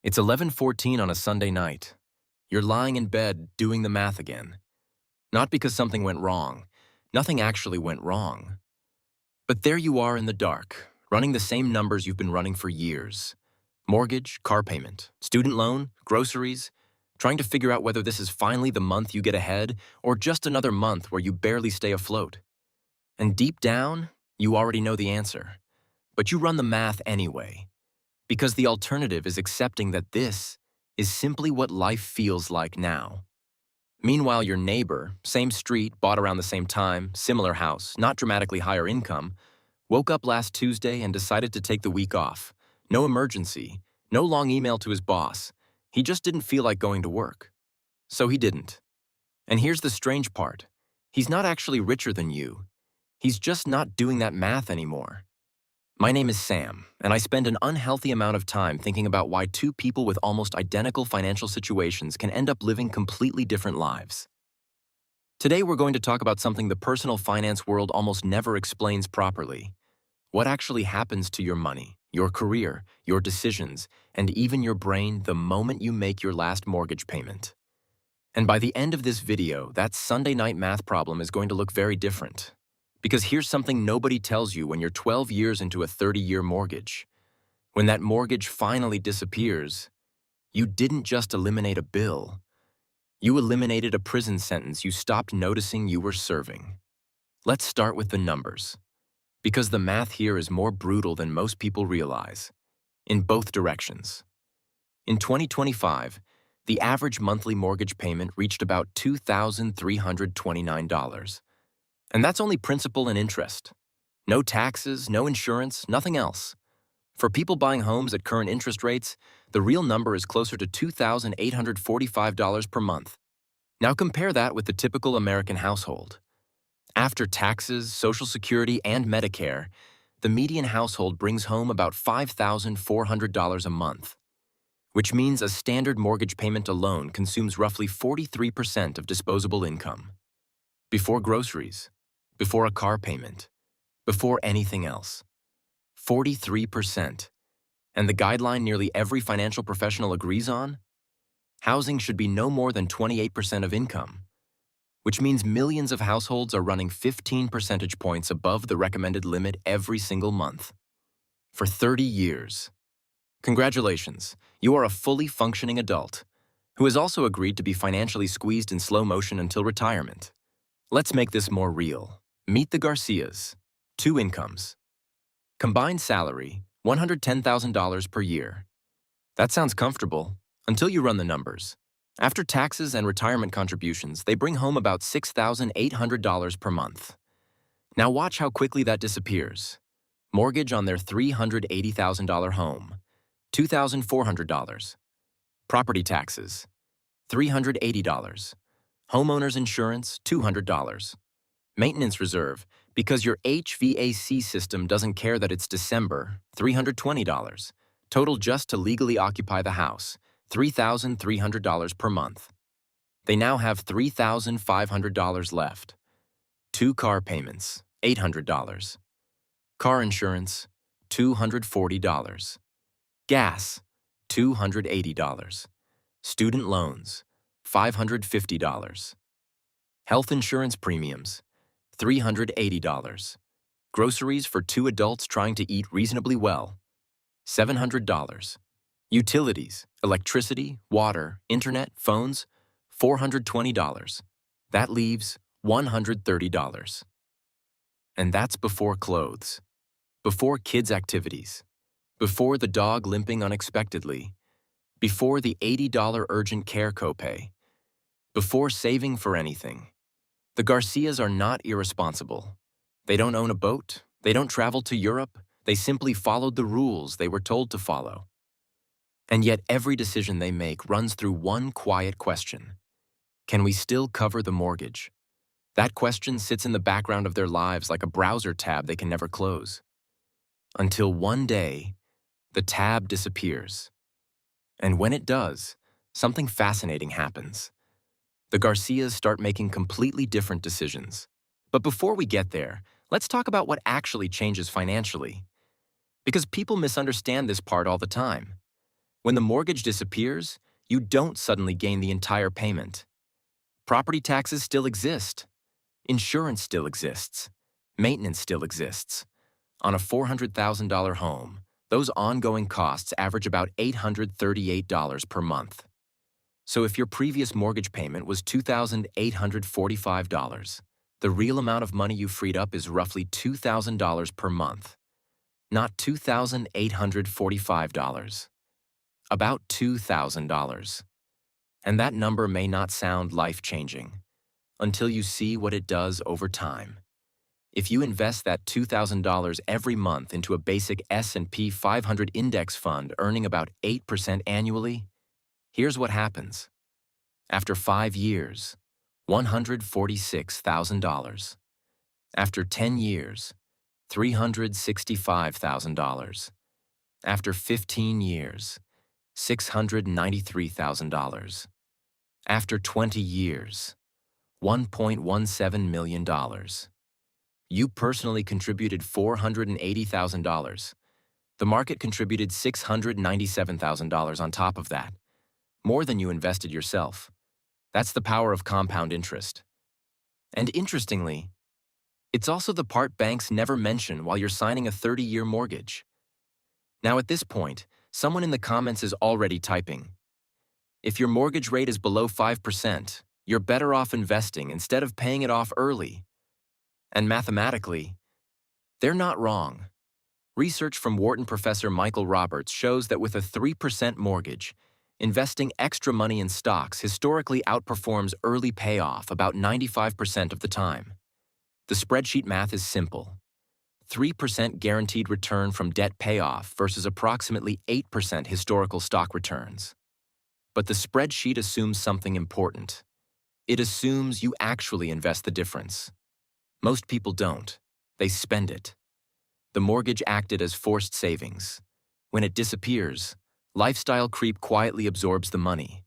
It's 11:14 on a Sunday night. You're lying in bed doing the math again. Not because something went wrong. Nothing actually went wrong. But there you are in the dark, running the same numbers you've been running for years. Mortgage, car payment, student loan, groceries, trying to figure out whether this is finally the month you get ahead or just another month where you barely stay afloat. And deep down, you already know the answer. But you run the math anyway. Because the alternative is accepting that this is simply what life feels like now. Meanwhile, your neighbor, same street, bought around the same time, similar house, not dramatically higher income, woke up last Tuesday and decided to take the week off. No emergency, no long email to his boss. He just didn't feel like going to work. So he didn't. And here's the strange part. He's not actually richer than you. He's just not doing that math anymore. My name is Sam, and I spend an unhealthy amount of time thinking about why two people with almost identical financial situations can end up living completely different lives. Today we're going to talk about something the personal finance world almost never explains properly. What actually happens to your money, your career, your decisions, and even your brain the moment you make your last mortgage payment. And by the end of this video, that Sunday night math problem is going to look very different. Because here's something nobody tells you when you're 12 years into a 30-year mortgage. When that mortgage finally disappears, you didn't just eliminate a bill. You eliminated a prison sentence you stopped noticing you were serving. Let's start with the numbers. Because the math here is more brutal than most people realize. In both directions. In 2025, the average monthly mortgage payment reached about $2,329. And that's only principal and interest. No taxes, no insurance, nothing else. For people buying homes at current interest rates, the real number is closer to $2,845 per month. Now compare that with the typical American household. After taxes, Social Security, and Medicare, the median household brings home about $5,400 a month, which means a standard mortgage payment alone consumes roughly 43% of disposable income. Before groceries, before a car payment, before anything else. 43%. And the guideline nearly every financial professional agrees on? Housing should be no more than 28% of income, which means millions of households are running 15 percentage points above the recommended limit every single month. For 30 years. Congratulations, you are a fully functioning adult, who has also agreed to be financially squeezed in slow motion until retirement. Let's make this more real. Meet the Garcias. 2 incomes. Combined salary, $110,000 per year. That sounds comfortable, until you run the numbers. After taxes and retirement contributions, they bring home about $6,800 per month. Now watch how quickly that disappears. Mortgage on their $380,000 home, $2,400. Property taxes, $380. Homeowners insurance, $200. Maintenance reserve, because your HVAC system doesn't care that it's December, $320. Total just to legally occupy the house, $3,300 per month. They now have $3,500 left. 2 car payments, $800. Car insurance, $240. Gas, $280. Student loans, $550. Health insurance premiums, $380. Groceries for 2 adults trying to eat reasonably well, $700. Utilities, electricity, water, internet, phones, $420. That leaves $130. And that's before clothes, before kids' activities, before the dog limping unexpectedly, before the $80 urgent care copay, before saving for anything. The Garcias are not irresponsible. They don't own a boat, they don't travel to Europe, they simply followed the rules they were told to follow. And yet every decision they make runs through one quiet question. Can we still cover the mortgage? That question sits in the background of their lives like a browser tab they can never close. Until one day, the tab disappears. And when it does, something fascinating happens. The Garcias start making completely different decisions. But before we get there, let's talk about what actually changes financially. Because people misunderstand this part all the time. When the mortgage disappears, you don't suddenly gain the entire payment. Property taxes still exist. Insurance still exists. Maintenance still exists. On a $400,000 home, those ongoing costs average about $838 per month. So if your previous mortgage payment was $2,845, the real amount of money you freed up is roughly $2,000 per month, not $2,845. About $2,000. And that number may not sound life-changing until you see what it does over time. If you invest that $2,000 every month into a basic S&P 500 index fund earning about 8% annually, here's what happens. After 5 years, $146,000. After 10 years, $365,000. After 15 years, $693,000. After 20 years, $1.17 million. You personally contributed $480,000. The market contributed $697,000 on top of that, more than you invested yourself. That's the power of compound interest. And interestingly, it's also the part banks never mention while you're signing a 30-year mortgage. Now at this point, someone in the comments is already typing, if your mortgage rate is below 5%, you're better off investing instead of paying it off early. And mathematically, they're not wrong. Research from Wharton professor Michael Roberts shows that with a 3% mortgage, investing extra money in stocks historically outperforms early payoff about 95% of the time. The spreadsheet math is simple. 3% guaranteed return from debt payoff versus approximately 8% historical stock returns. But the spreadsheet assumes something important. It assumes you actually invest the difference. Most people don't. They spend it. The mortgage acted as forced savings. When it disappears, lifestyle creep quietly absorbs the money.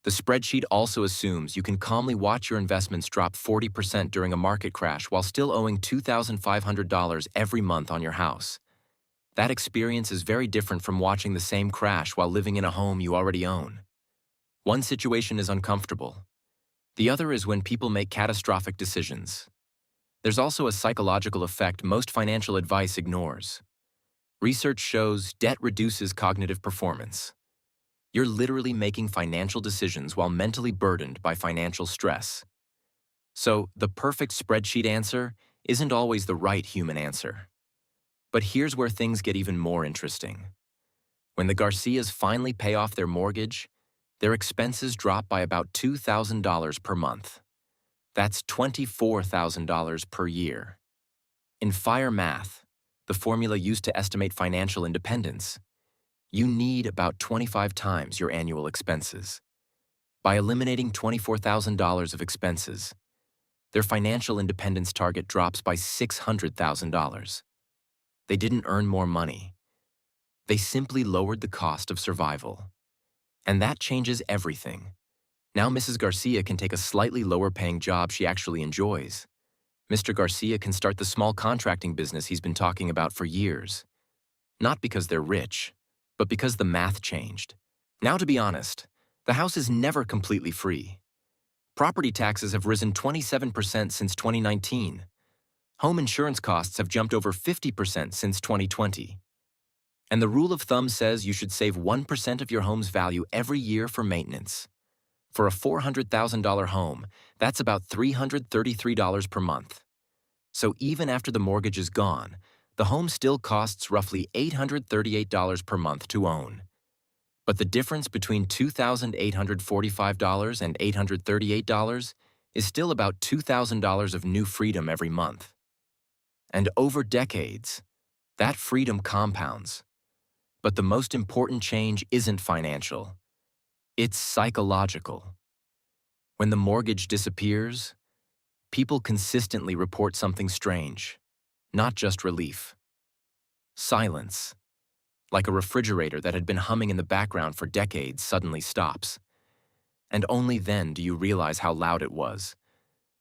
The spreadsheet also assumes you can calmly watch your investments drop 40% during a market crash while still owing $2,500 every month on your house. That experience is very different from watching the same crash while living in a home you already own. One situation is uncomfortable. The other is when people make catastrophic decisions. There's also a psychological effect most financial advice ignores. Research shows debt reduces cognitive performance. You're literally making financial decisions while mentally burdened by financial stress. So, the perfect spreadsheet answer isn't always the right human answer. But here's where things get even more interesting. When the Garcias finally pay off their mortgage, their expenses drop by about $2,000 per month. That's $24,000 per year. In FIRE math, the formula used to estimate financial independence, you need about 25 times your annual expenses. By eliminating $24,000 of expenses, their financial independence target drops by $600,000. They didn't earn more money. They simply lowered the cost of survival. And that changes everything. Now Mrs. Garcia can take a slightly lower-paying job she actually enjoys. Mr. Garcia can start the small contracting business he's been talking about for years. Not because they're rich, but because the math changed. Now, to be honest, the house is never completely free. Property taxes have risen 27% since 2019. Home insurance costs have jumped over 50% since 2020. And the rule of thumb says you should save 1% of your home's value every year for maintenance. For a $400,000 home, that's about $333 per month. So even after the mortgage is gone, the home still costs roughly $838 per month to own. But the difference between $2,845 and $838 is still about $2,000 of new freedom every month. And over decades, that freedom compounds. But the most important change isn't financial. It's psychological. When the mortgage disappears, people consistently report something strange, not just relief. Silence. Like a refrigerator that had been humming in the background for decades suddenly stops. And only then do you realize how loud it was.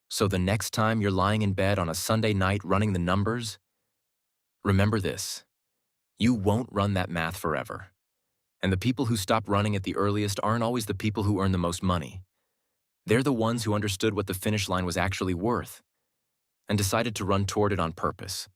So the next time you're lying in bed on a Sunday night running the numbers, remember this: you won't run that math forever. And the people who stop running at the earliest aren't always the people who earn the most money. They're the ones who understood what the finish line was actually worth and decided to run toward it on purpose.